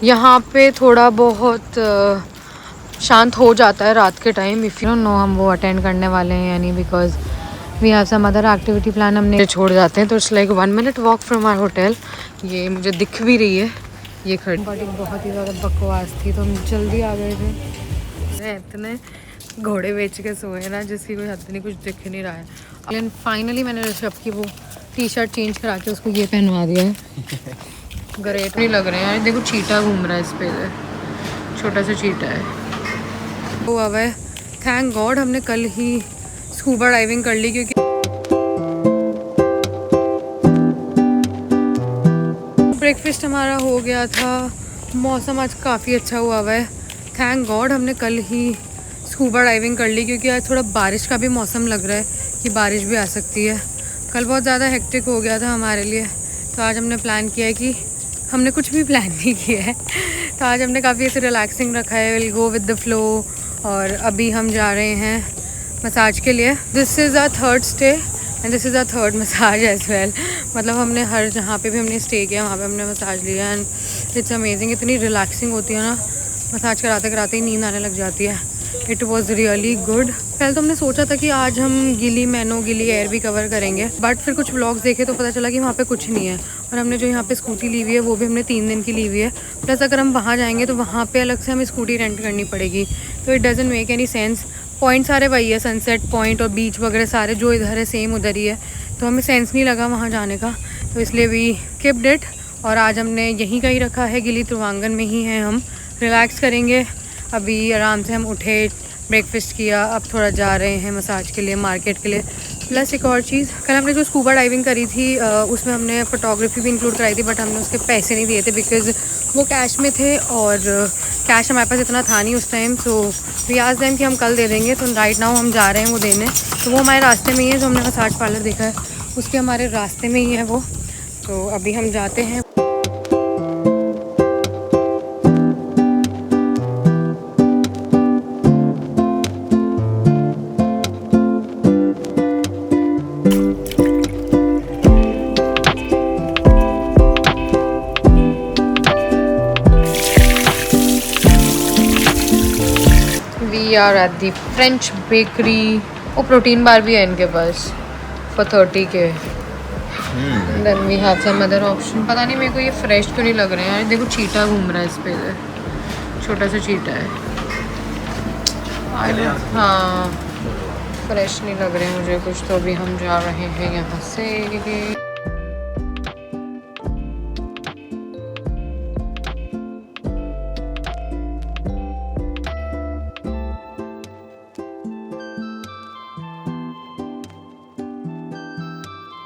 यहाँ पे थोड़ा बहुत शांत हो जाता है रात के टाइम। इफ़ यू नो हम वो अटेंड करने वाले हैं यानी because we have some other activity plan, हमने छोड़ जाते हैं। तो it's like 1 minute walk from our hotel. ये मुझे दिख भी रही है ये खड़ी, बट बहुत ही ज़्यादा बकवास थी तो हम जल्दी आ गए थे। इतने घोड़े बेच के सोए ना जिसकी कोई हद नहीं, कुछ दिख नहीं रहा है। लेकिन फाइनली मैंने ऋषभ की वो टी शर्ट चेंज करा के उसको ये पहनवा दिया है। ग्रेट नहीं लग रहे हैं यार। देखो चीटा घूम रहा है इस पे, छोटा सा चीटा है वो। अब है थैंक गॉड हमने कल ही स्कूबा डाइविंग कर ली, क्योंकि ब्रेकफास्ट हमारा हो गया था। मौसम आज काफ़ी अच्छा हुआ है। थैंक गॉड हमने कल ही स्कूबा डाइविंग कर ली, क्योंकि आज थोड़ा बारिश का भी मौसम लग रहा है कि बारिश भी आ सकती है। कल बहुत ज़्यादा हेक्टिक हो गया था हमारे लिए, तो आज हमने प्लान किया है कि हमने कुछ भी प्लान नहीं किया है, तो आज हमने काफ़ी ऐसे रिलैक्सिंग रखा है। Will go with the flow. और अभी हम जा रहे हैं मसाज के लिए। This is our third stay and this is our third massage as well. मतलब हमने हर जहाँ पे भी हमने स्टे किया वहाँ पे हमने मसाज लिया एंड इट्स अमेजिंग। इतनी रिलैक्सिंग होती है ना, मसाज कराते कराते ही नींद आने लग जाती है। It was really good. पहले तो हमने सोचा था कि आज हम गिली मैनो गिली एयर भी कवर करेंगे, बट फिर कुछ व्लॉग्स देखे तो पता चला कि वहाँ पे कुछ नहीं है। और हमने जो यहाँ पे स्कूटी ली हुई है वो भी हमने 3 दिन की ली हुई है। प्लस अगर हम वहाँ जाएंगे तो वहाँ पे अलग से हमें स्कूटी रेंट करनी पड़ेगी, तो it doesn't make any sense. Point सारे वही है, सनसेट पॉइंट और बीच वगैरह सारे जो इधर है सेम उधर ही है, तो हमें सेंस नहीं लगा वहाँ जाने का, तो इसलिए वी किप्ड इट। और आज हमने यहीं का ही रखा है, गिली त्रिवांगन में ही है। हम रिलैक्स करेंगे अभी आराम से। हम उठे, ब्रेकफास्ट किया, अब थोड़ा जा रहे हैं मसाज के लिए, मार्केट के लिए। प्लस एक और चीज़, कल हमने जो स्कूबा डाइविंग करी थी उसमें हमने फ़ोटोग्राफी भी इंक्लूड कराई थी, बट हमने उसके पैसे नहीं दिए थे बिकॉज़ वो कैश में थे और कैश हमारे पास इतना था नहीं उस time. So we asked them कि हम कल दे देंगे। तो राइट नाउ हम जा रहे हैं वो देने, तो वो हमारे रास्ते में ही है। जो हमने मसाज पार्लर देखा है उसके हमारे रास्ते में ही है वो, तो अभी हम जाते हैं। We are at the French bakery. वो प्रोटीन बार भी है इनके पास for 30K. Then we have some other option. पता नहीं मेरे को ये फ्रेश क्यों नहीं लग रहे हैं यार। देखो चीटा घूम रहा है इस पे, छोटा सा चीटा है। हाँ फ्रेश नहीं लग रहे हैं मुझे कुछ, तो अभी हम जा रहे हैं यहाँ से।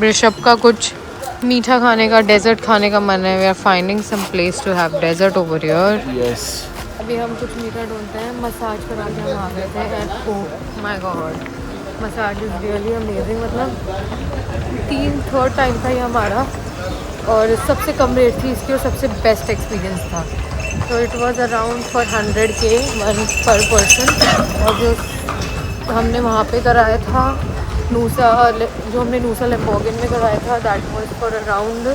ऋषभ का कुछ मीठा खाने का, डेजर्ट खाने का मन है। We are finding some place to have dessert over here. Yes, अभी हम कुछ मीठा ढूंढते हैं। मसाज करा के हम आ गए थे and oh my God, massage is really amazing. मतलब थर्ड टाइम था ये हमारा, और सबसे कम रेट थी इसकी और सबसे बेस्ट एक्सपीरियंस था। तो it was around for 100K one पर पर्सन। और जो हमने वहाँ पे कराया था नूसा, जो हमने नूसा लेम्बोर्गिन में कराया था, दैट वाज फॉर अराउंड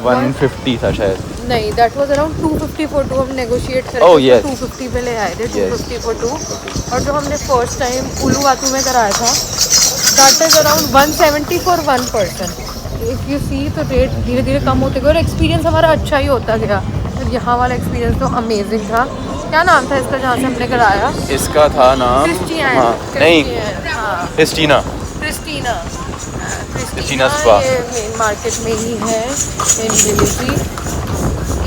150 था शायद। नहीं, दैट वाज अराउंड 250 फॉर 2। हम नेगोशिएट करके 250 पे ले आए थे, 250 फॉर 2। और जो हमने फर्स्ट टाइम उलूवातू में कराया था that is around 170 for 1 person. If you see तो रेट धीरे धीरे कम होते गए और एक्सपीरियंस हमारा अच्छा ही होता गया। तो यहाँ वाला एक्सपीरियंस तो अमेजिंग था। क्या नाम था इसका जहाँ से हमने कराया? इसका था नाम क्रिस्टीना स्पा। ये मेन मार्केट में ही है in Gili.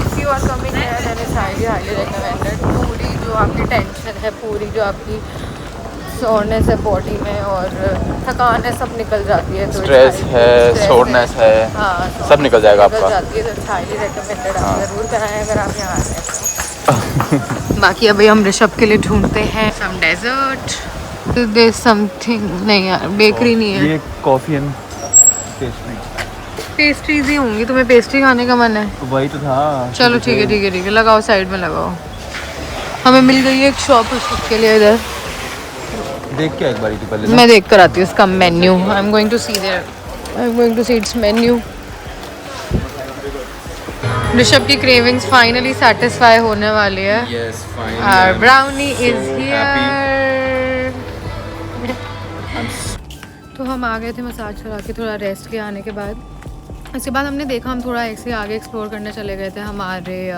If you are coming here then it's highly recommended. पूरी जो आपकी टेंशन है, पूरी जो आपकी सोरनेस है बॉडी में और थकान है, सब निकल जाती है। तो स्ट्रेस है, सोरनेस है, हाँ सब निकल जाएगा आपका। जाती है, तो हाईली रिकमेंडेड। आप ज़रूर कराएं अगर आप यहाँ आते हैं। बाकी अभी हम ऋषभ के लिए ढूंढते हैं सम डेजर्ट। देयर समथिंग, नहीं यार बेकरी नहीं है, ये कॉफी एंड पेस्ट्रीज ही होंगी। तुम्हें पेस्ट्री खाने का मन है? वही तो था। चलो ठीक है, लगाओ साइड में लगाओ। हमें मिल गई है एक शॉप उसके लिए इधर। देख के एक बारी पहले मैं देख कर आती हूँ उसका menu. I am going to see its menu. Rishabh की क्रेविंग्स फाइनली सेटिस्फाई होने वाली है Yes, finally. और ब्राउनी इज so हियर। तो हम आ गए थे मसाज करा के थोड़ा रेस्ट के आने के बाद। उसके बाद हमने देखा हम थोड़ा ऐसे आगे एक्सप्लोर करने चले गए थे हमारे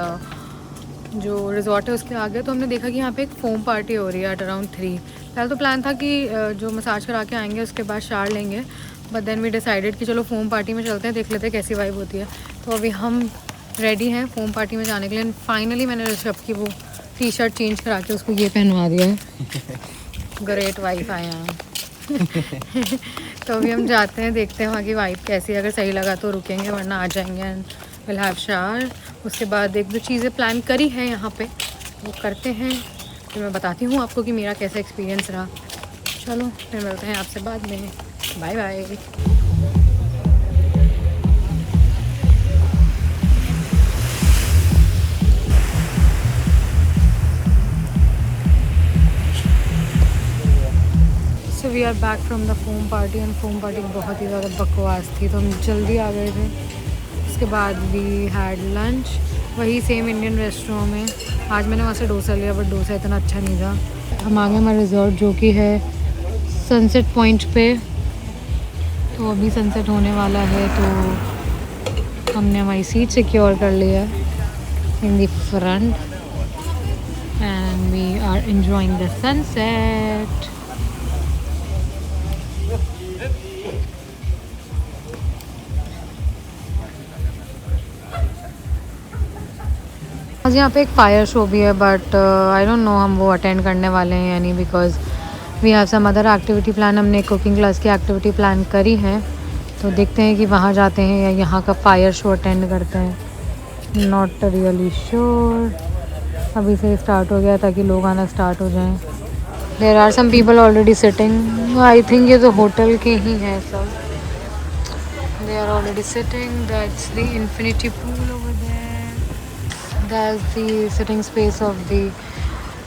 जो रिजॉर्ट है उसके आगे। तो हमने देखा कि यहाँ पे एक फोम पार्टी हो रही है एट अराउंड 3। पहले तो प्लान था कि जो मसाज करा के आएंगे उसके बाद शार लेंगे, बट देन वी डिसाइडेड कि चलो फोम पार्टी में चलते हैं, देख लेते हैं कैसी वाइब होती है। तो अभी हम रेडी हैं फोम पार्टी में जाने के लिए। फाइनली मैंने ऋषभ की वो टी शर्ट चेंज करा के उसको ये पहनवा दिया है। ग्रेट वाइफ आए हैं। तो अभी हम जाते हैं, देखते हैं वहाँ की वाइब कैसी है। अगर सही लगा तो रुकेंगे, वरना आ जाएंगे एंड विल हैव शावर। उसके बाद एक दो चीज़ें प्लान करी है यहाँ पे, वो करते हैं। फिर मैं बताती हूँ आपको कि मेरा कैसा एक्सपीरियंस रहा। चलो फिर मिलते हैं आपसे बाद में। Bye bye. So we are back from the foam party and foam party बहुत ही ज़्यादा बकवास थी, तो हम जल्दी आ गए थे। उसके बाद वी हैड लंच वही सेम इंडियन रेस्टोरेंट में। आज मैंने वहाँ से डोसा लिया, बट डोसा इतना अच्छा नहीं था। हम आ गए हमारे रिजॉर्ट जो कि है सनसेट पॉइंट पे। तो अभी सनसेट होने वाला है, तो हमने हमारी सीट सिक्योर कर लिया in the front and we are enjoying the sunset. आज यहाँ पे एक फायर शो भी है, बट आई डोंट नो हम वो अटेंड करने वाले हैं या नहीं, because we have some other activity plan. हमने कुकिंग क्लास की एक्टिविटी प्लान करी है, तो देखते हैं कि वहाँ जाते हैं या यहाँ का फायर शो अटेंड करते हैं। Not really sure. अभी से स्टार्ट हो गया ताकि लोग आना स्टार्ट हो जाएं। There are some people already sitting. I think ये तो होटल के ही हैं सब। They are already sitting. That's the infinity pool over there. That's the sitting space of the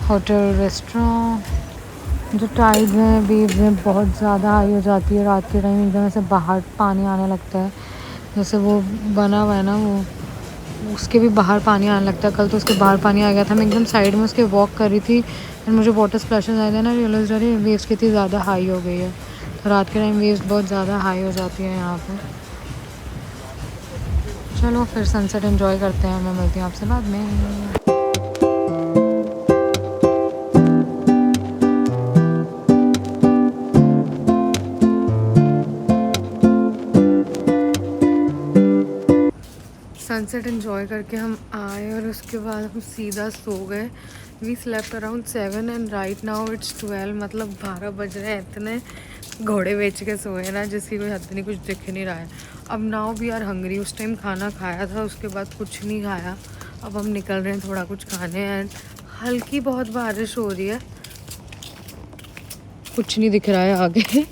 hotel restaurant. जो टाइड में वेव्स में बहुत ज़्यादा हाई हो जाती है रात के टाइम, एकदम ऐसे बाहर पानी आने लगता है। जैसे वो बना हुआ है ना, वो उसके भी बाहर पानी आने लगता है। कल तो उसके बाहर पानी आ गया था। मैं एकदम साइड में उसके वॉक कर रही थी एंड मुझे वाटर स्प्लैशेस आए थे ना, रियलाइज अरे वेव्स कितनी ज़्यादा हाई हो गई है। तो रात के टाइम वेव्स बहुत ज़्यादा हाई हो जाती है यहाँ पर। चलो फिर सनसेट एंजॉय करते हैं। मैं मिलती हूँ आपसे बाद में। सनसेट एंजॉय करके हम आए और उसके बाद हम सीधा सो गए। We slept around 7 and right now it's 12, मतलब 12 बज रहे हैं। इतने घोड़े बेच के सोए ना, जिसकी कोई हद नहीं, कुछ दिख नहीं रहा है। अब नाउ वी आर हंग्री। उस टाइम खाना खाया था, उसके बाद कुछ नहीं खाया। अब हम निकल रहे हैं थोड़ा कुछ खाने एंड हल्की बहुत बारिश हो रही है। कुछ नहीं दिख रहा है आगे।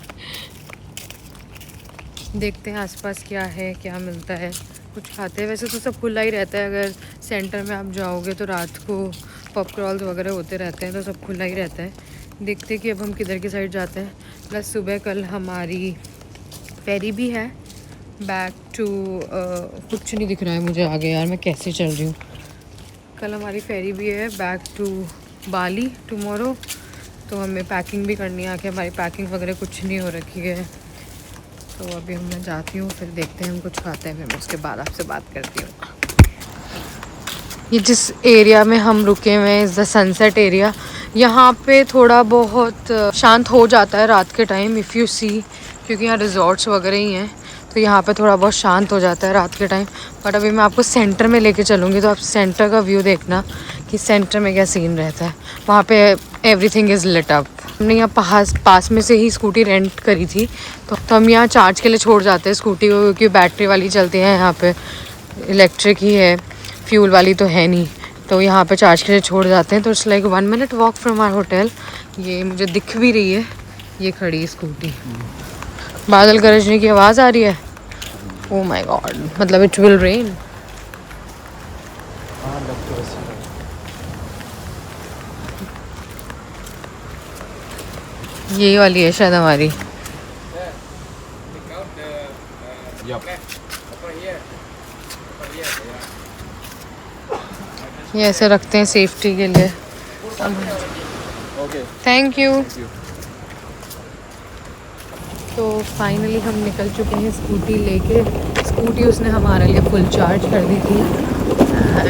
देखते हैं आसपास क्या है, क्या मिलता है, कुछ खाते हैं। वैसे तो सब खुला ही रहता है। अगर सेंटर में आप जाओगे तो रात को पब क्रॉल्स वगैरह होते रहते हैं, तो सब खुला ही रहता है। देखते हैं कि अब हम किधर की साइड जाते हैं। प्लस सुबह कल हमारी फेरी भी है बैक टू कुछ नहीं दिख रहा है मुझे आगे यार, मैं कैसे चल रही हूँ। कल हमारी फेरी भी है बैक टू बाली टुमारो, तो हमें पैकिंग भी करनी है। आके हमारी पैकिंग वगैरह कुछ नहीं हो रखी है। तो अभी मैं जाती हूँ, फिर देखते हैं हम कुछ खाते हैं, फिर मैं उसके बाद आपसे बात करती हूँ। ये जिस एरिया में हम रुके हुए हैं इज़ द सनसेट एरिया। यहाँ पे थोड़ा बहुत शांत हो जाता है रात के टाइम, इफ़ यू सी, क्योंकि यहाँ रिजॉर्ट्स वगैरह ही हैं, तो यहाँ पे थोड़ा बहुत शांत हो जाता है रात के टाइम। बट अभी मैं आपको सेंटर में लेके चलूँगी, तो आप सेंटर का व्यू देखना कि सेंटर में क्या सीन रहता है। वहाँ पे एवरीथिंग इज़ लिट अप। हमने यहाँ पास में से ही स्कूटी रेंट करी थी, तो हम यहाँ चार्ज के लिए छोड़ जाते हैं स्कूटी को, क्योंकि बैटरी वाली चलती है यहाँ पे, इलेक्ट्रिक ही है, फ्यूल वाली तो है नहीं। तो यहाँ पे चार्ज के लिए छोड़ जाते हैं। तो it's like 1 minute walk from our hotel. ये मुझे दिख भी रही है, ये खड़ी है स्कूटी। बादल गरजने की आवाज़ आ रही है। ओह माय गॉड, मतलब इट विल रेन। यही वाली है शायद हमारी। ये ऐसे रखते हैं सेफ्टी के लिए। Thank you. तो फाइनली हम निकल चुके हैं स्कूटी लेके। स्कूटी उसने हमारे लिए फुल चार्ज कर दी थी एंड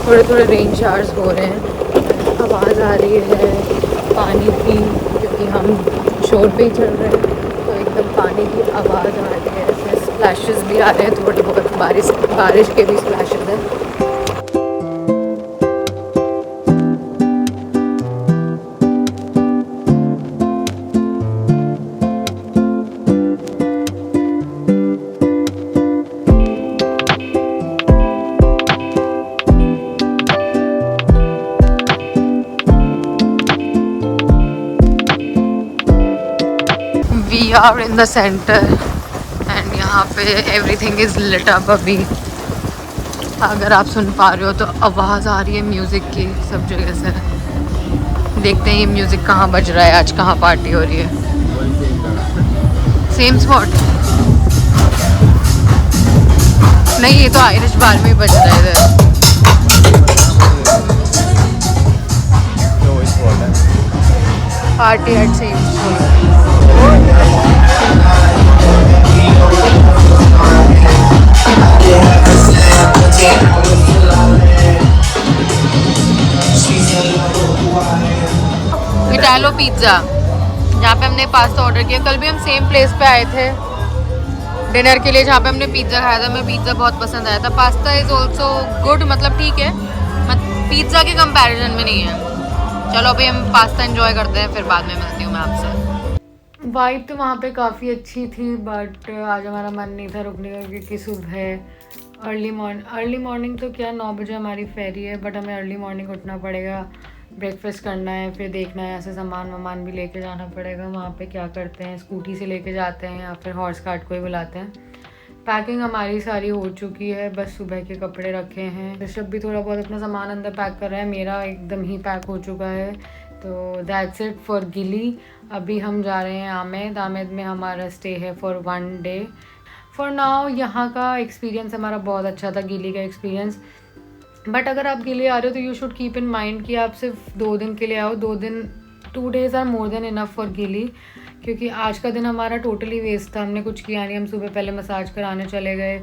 थोड़े थोड़े रेन शावर्स हो रहे हैं। आवाज़ आ रही है पानी की क्योंकि हम शोर पे ही चल रहे हैं, तो एकदम पानी की आवाज़ आ रही है। ऐसे स्प्लैशेस भी आ रहे हैं, थोड़ी बहुत बारिश के भी स्प्लैशेस हैं। We are in the center and यहाँ पे everything is lit up अभी। अगर आप सुन पा रहे हो तो आवाज़ आ रही है म्यूज़िक की सब जगह से। देखते हैं ये म्यूज़िक कहाँ बज रहा है, आज कहाँ पार्टी हो रही है। सेम स्पॉट नहीं, ये तो आयरिश बार में ही बज रहा है इधर। Party at same spot. Italo pizza, जहाँ पे हमने पास्ता ऑर्डर किया। कल भी हम सेम प्लेस पे आए थे डिनर के लिए, जहाँ पे हमने पिज़्ज़ा खाया था। हमें पिज़्ज़ा बहुत पसंद आया था। पास्ता इज़ ऑल्सो गुड, मतलब ठीक है, पिज़्ज़ा के कंपैरिजन में नहीं है। चलो अभी हम पास्ता एंजॉय करते हैं, फिर बाद में मिलती हूँ मैं आपसे। वाइब तो वहाँ पे काफ़ी अच्छी थी बट आज हमारा मन नहीं था रुकने का क्योंकि सुबह अर्ली मॉर्निंग तो क्या 9 बजे हमारी फेरी है, बट हमें अर्ली मॉर्निंग उठना पड़ेगा, ब्रेकफास्ट करना है, फिर देखना है ऐसे सामान भी लेके जाना पड़ेगा। वहाँ पे क्या करते हैं, स्कूटी से लेके जाते हैं या फिर हॉर्स कार्ट को ही बुलाते हैं। पैकिंग हमारी सारी हो चुकी है, बस सुबह के कपड़े रखे हैं। ऋषभ भी थोड़ा बहुत अपना सामान अंदर पैक कर रहा है, मेरा एकदम ही पैक हो चुका है। तो दैट्स इट फॉर गिली। अभी हम जा रहे हैं आमेद में हमारा स्टे है फॉर 1 डे। फॉर नाउ यहाँ का एक्सपीरियंस हमारा बहुत अच्छा था, गिली का एक्सपीरियंस। बट अगर आप गिली आ रहे हो तो you should keep in mind कि आप सिर्फ 2 दिन के लिए आओ। 2 days are more than enough for Gili, क्योंकि आज का दिन हमारा टोटली वेस्ट था। हमने कुछ किया नहीं। हम सुबह पहले मसाज कराने चले गए,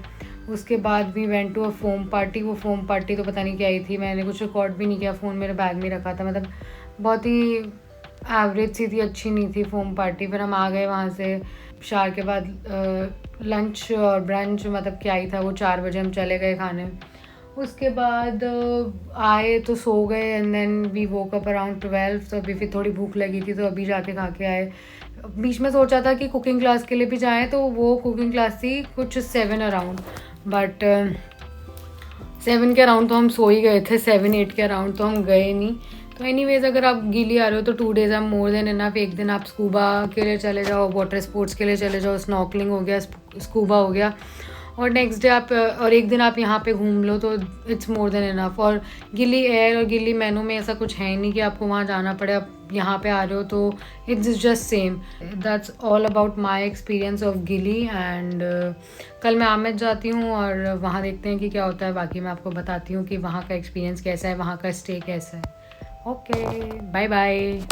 उसके बाद we went to a foam party. वो फोम पार्टी तो पता नहीं क्या ही थी, मैंने कुछ रिकॉर्ड भी नहीं किया, फ़ोन मेरे बैग में रखा था। मतलब बहुत ही एवरेज सी थी, अच्छी नहीं थी फोम पार्टी। फिर हम आ गए वहाँ से शार के बाद। लंच और ब्रंच मतलब क्या ही था वो, 4 बजे हम चले गए खाने। उसके बाद आए तो सो गए and then we woke up around 12। तो अभी फिर थोड़ी भूख लगी थी तो अभी जाके खा के आए। बीच में सोचा था कि कुकिंग क्लास के लिए भी जाएं, तो वो कुकिंग क्लास थी कुछ 7 अराउंड, बट 7 के अराउंड तो हम सो ही गए थे, 7-8 के अराउंड तो हम गए नहीं। तो एनीवेज अगर आप गिली आ रहे हो तो 2 days are more than enough. एक दिन आप स्कूबा के लिए चले जाओ, वाटर स्पोर्ट्स के लिए चले जाओ, स्नॉर्कलिंग हो गया, स्कूबा हो गया, और नेक्स्ट डे आप और एक दिन आप यहाँ पे घूम लो, तो इट्स मोर देन इनफ। और गिली एयर और गिली मेनू में ऐसा कुछ है नहीं कि आपको वहाँ जाना पड़े। आप यहाँ पे आ रहे हो तो it's just same. That's all about my experience of गिली। एंड कल मैं आमेद जाती हूँ और वहाँ देखते हैं कि क्या होता है। बाकी मैं आपको बताती हूँ कि वहाँ का एक्सपीरियंस कैसा है, वहाँ का स्टे कैसा है। Okay, bye bye.